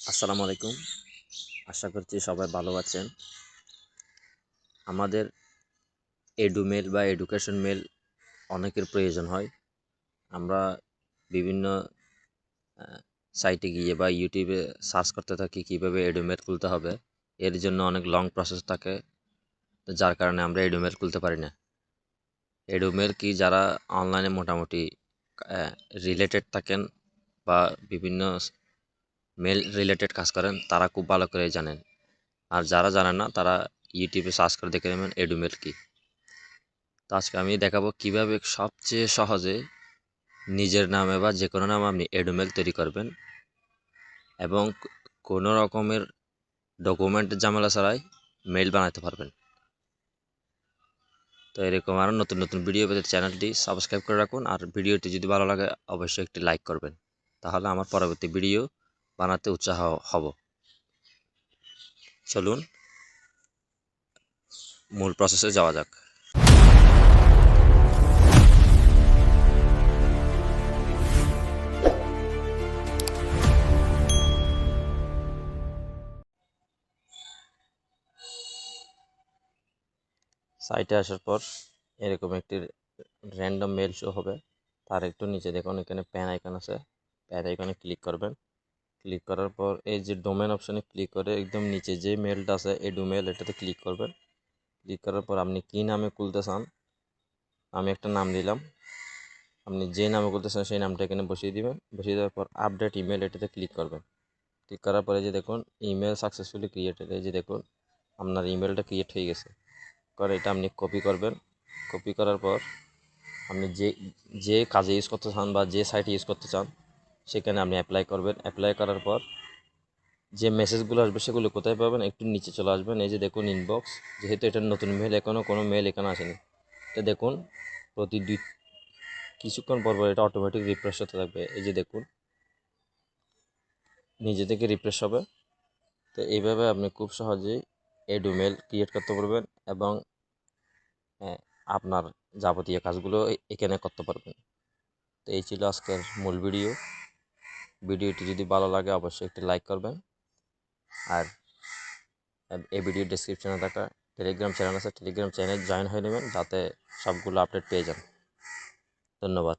আসসালামু আলাইকুম। আশা করছি সবাই ভালো আছেন। আমাদের এডুমেল বা এডুকেশন মেল অনেকের প্রয়োজন হয়। আমরা বিভিন্ন সাইটে গিয়ে বা ইউটিউবে সার্চ করতে থাকি কীভাবে এডুমেল খুলতে হবে। এর জন্য অনেক লং প্রসেস থাকে, যার কারণে আমরা এডুমেল খুলতে পারি না। এডুমেল কি, যারা অনলাইনে মোটামুটি রিলেটেড থাকেন বা বিভিন্ন মেল রিলেটেড কাজ করেন, তারা খুব ভালো করে জানেন। আর যারা জানেন না, তারা ইউটিউবে সার্চ করে দেখে নেবেন এডুমেল কি। তো আজকে আমি দেখাবো কিভাবে সবচেয়ে সহজে নিজের নামে বা যে কোনো নামে আপনি এডুমেল তৈরি করবেন এবং কোনো রকমের ডকুমেন্টের ঝামেলা ছাড়াই মেইল বানাতে পারবেন। তো এরকম আরও নতুন নতুন ভিডিও পেতে চ্যানেলটি সাবস্ক্রাইব করে রাখুন, আর ভিডিওটি যদি ভালো লাগে অবশ্যই একটি লাইক করবেন, তাহলে আমার পরবর্তী ভিডিও বানাতে উৎসাহ হব। চলুন মূল প্রসেসে যাওয়া যাক। সাইটে আসার পর এরকম একটি র্যান্ডম মেল শো হবে। তার একটু নিচে দেখুন এখানে প্যান আইকন আছে, প্যান আইকনে ক্লিক করবেন। ক্লিক করার পর এই যে ডোমেন অপশানে ক্লিক করে একদম নিচে যে মেলটা আছে এডুমেল, এটাতে ক্লিক করবেন। ক্লিক করার পর আপনি কী নামে খুলতে চান, আমি একটা নাম দিলাম। আপনি যে নামে খুলতে চান সেই নামটা এখানে বসিয়ে দিবেন। বসিয়ে দেওয়ার পর আপডেট ইমেল, এটাতে ক্লিক করবেন। ক্লিক করার পরে যে দেখুন ইমেল সাকসেসফুলি ক্রিয়েটেড, এই যে দেখুন আপনার ইমেলটা ক্রিয়েট হয়ে গেছে। করে এটা আপনি কপি করবেন। কপি করার পর আপনি যে কাজে ইউজ করতে চান বা যে সাইটে ইউজ করতে চান সেখানে আপনি অ্যাপ্লাই করবেন। অ্যাপ্লাই করার পর যে মেসেজগুলো আসবে সেগুলো কোথায় পাবেন, একটু নিচে চলে আসবেন। এই যে দেখুন ইনবক্স, যেহেতু এটা নতুন মেল, এখনও কোনো মেল এখানে আসেনি। এটা দেখুন প্রতি কিছুক্ষণ পর পর এটা অটোমেটিক রিফ্রেশ হতে থাকবে। এই যে দেখুন নিজে থেকে রিফ্রেশ হবে। তো এইভাবে আপনি খুব সহজেই এডুমেল ক্রিয়েট করতে পারবেন এবং আপনার যাবতীয় কাজগুলো এখানে করতে পারবেন। তো এই ছিল আজকের মূল ভিডিও। ভিডিওটি যদি ভালো লাগে অবশ্যই একটি লাইক করবেন, আর এই ভিডিও ডেসক্রিপশনে থাকা টেলিগ্রাম চ্যানেল আছে, টেলিগ্রাম চ্যানেল জয়েন হয়ে নেবেন যাতে সবগুলো আপডেট পেয়ে যান। ধন্যবাদ।